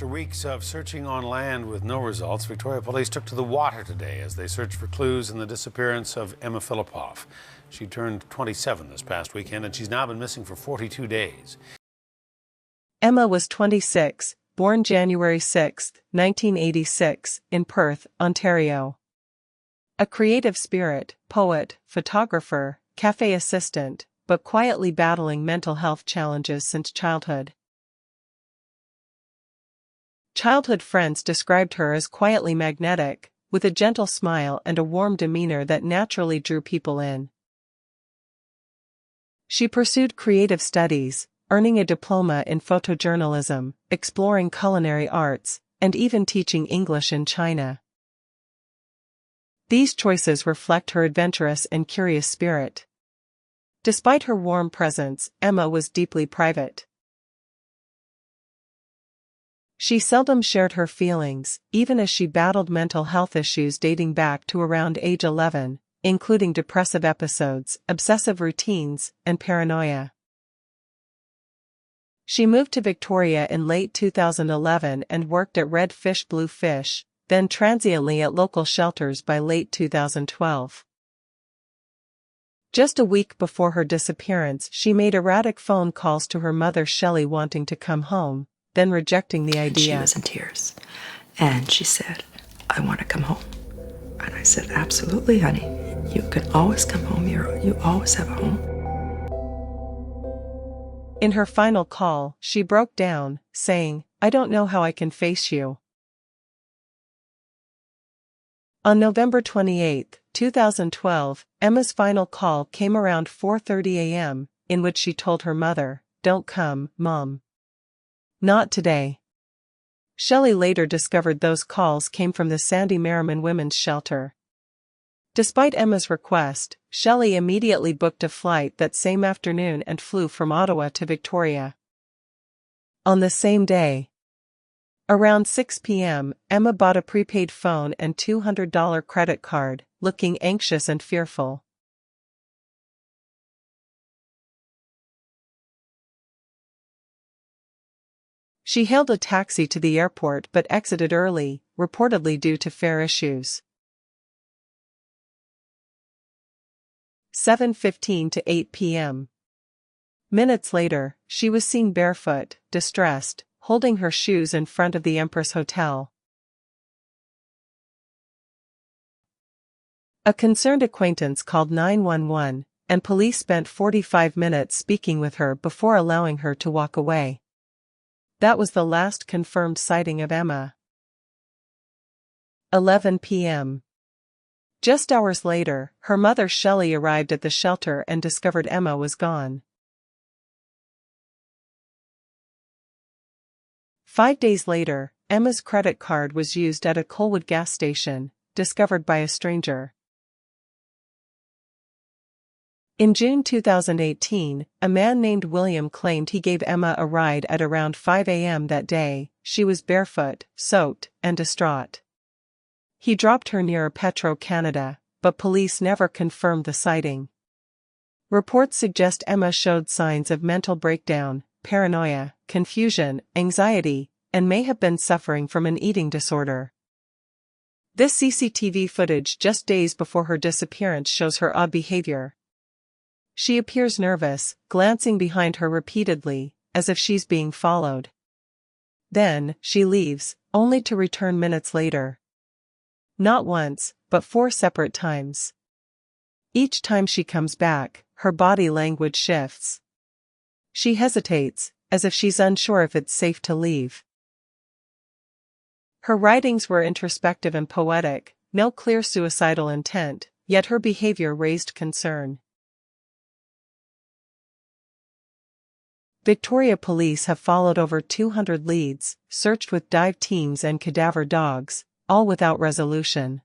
After weeks of searching on land with no results, Victoria Police took to the water today as they searched for clues in the disappearance of Emma Fillipoff. She turned 27 this past weekend, and she's now been missing for 42 days. Emma was 26, born January 6, 1986, in Perth, Ontario. A creative spirit, poet, photographer, cafe assistant, but quietly battling mental health challenges since childhood. Childhood friends described her as quietly magnetic, with a gentle smile and a warm demeanor that naturally drew people in. She pursued creative studies, earning a diploma in photojournalism, exploring culinary arts, and even teaching English in China. These choices reflect her adventurous and curious spirit. Despite her warm presence, Emma was deeply private. She seldom shared her feelings, even as she battled mental health issues dating back to around age 11, including depressive episodes, obsessive routines, and paranoia. She moved to Victoria in late 2011 and worked at Red Fish Blue Fish, then transiently at local shelters by late 2012. Just a week before her disappearance, she made erratic phone calls to her mother Shelley wanting to come home, then rejecting the idea. She was in tears, and she said, "I want to come home." And I said, "Absolutely, honey. You can always come home. You always have a home." In her final call, she broke down, saying, "I don't know how I can face you." On November 28, 2012, Emma's final call came around 4:30 a.m., in which she told her mother, "Don't come, Mom. Not today." Shelley later discovered those calls came from the Sandy Merriman Women's Shelter. Despite Emma's request, Shelley immediately booked a flight that same afternoon and flew from Ottawa to Victoria. On the same day, around 6 p.m., Emma bought a prepaid phone and $200 credit card, looking anxious and fearful. She hailed a taxi to the airport but exited early, reportedly due to fare issues. 7:15 to 8 p.m. Minutes later, she was seen barefoot, distressed, holding her shoes in front of the Empress Hotel. A concerned acquaintance called 911, and police spent 45 minutes speaking with her before allowing her to walk away. That was the last confirmed sighting of Emma. 11 p.m. Just hours later, her mother Shelley arrived at the shelter and discovered Emma was gone. 5 days later, Emma's credit card was used at a Colwood gas station, discovered by a stranger. In June 2018, a man named William claimed he gave Emma a ride at around 5 a.m. that day. She was barefoot, soaked, and distraught. He dropped her near Petro-Canada, but police never confirmed the sighting. Reports suggest Emma showed signs of mental breakdown, paranoia, confusion, anxiety, and may have been suffering from an eating disorder. This CCTV footage just days before her disappearance shows her odd behavior. She appears nervous, glancing behind her repeatedly, as if she's being followed. Then, she leaves, only to return minutes later. Not once, but 4 separate times. Each time she comes back, her body language shifts. She hesitates, as if she's unsure if it's safe to leave. Her writings were introspective and poetic, no clear suicidal intent, yet her behavior raised concern. Victoria Police have followed over 200 leads, searched with dive teams and cadaver dogs, all without resolution.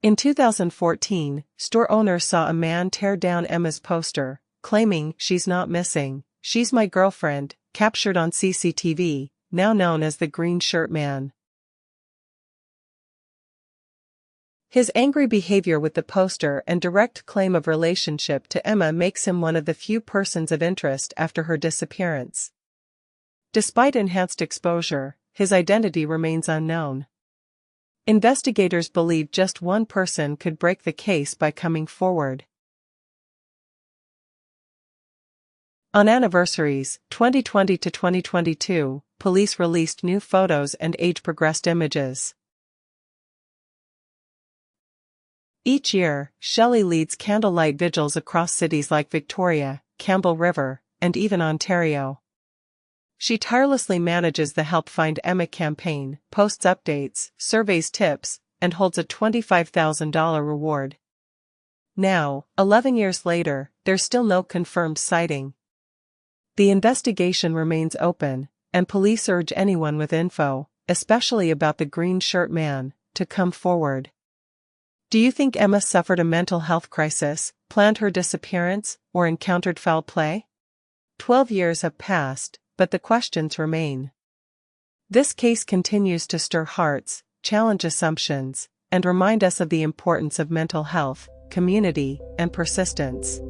In 2014, store owners saw a man tear down Emma's poster, claiming, "She's not missing, she's my girlfriend," captured on CCTV, now known as the Green Shirt Man. His angry behavior with the poster and direct claim of relationship to Emma makes him one of the few persons of interest after her disappearance. Despite enhanced exposure, his identity remains unknown. Investigators believe just one person could break the case by coming forward. On anniversaries, 2020 to 2022, police released new photos and age-progressed images. Each year, Shelley leads candlelight vigils across cities like Victoria, Campbell River, and even Ontario. She tirelessly manages the Help Find Emma campaign, posts updates, surveys tips, and holds a $25,000 reward. Now, 11 years later, there's still no confirmed sighting. The investigation remains open, and police urge anyone with info, especially about the green shirt man, to come forward. Do you think Emma suffered a mental health crisis, planned her disappearance, or encountered foul play? 12 years have passed, but the questions remain. This case continues to stir hearts, challenge assumptions, and remind us of the importance of mental health, community, and persistence.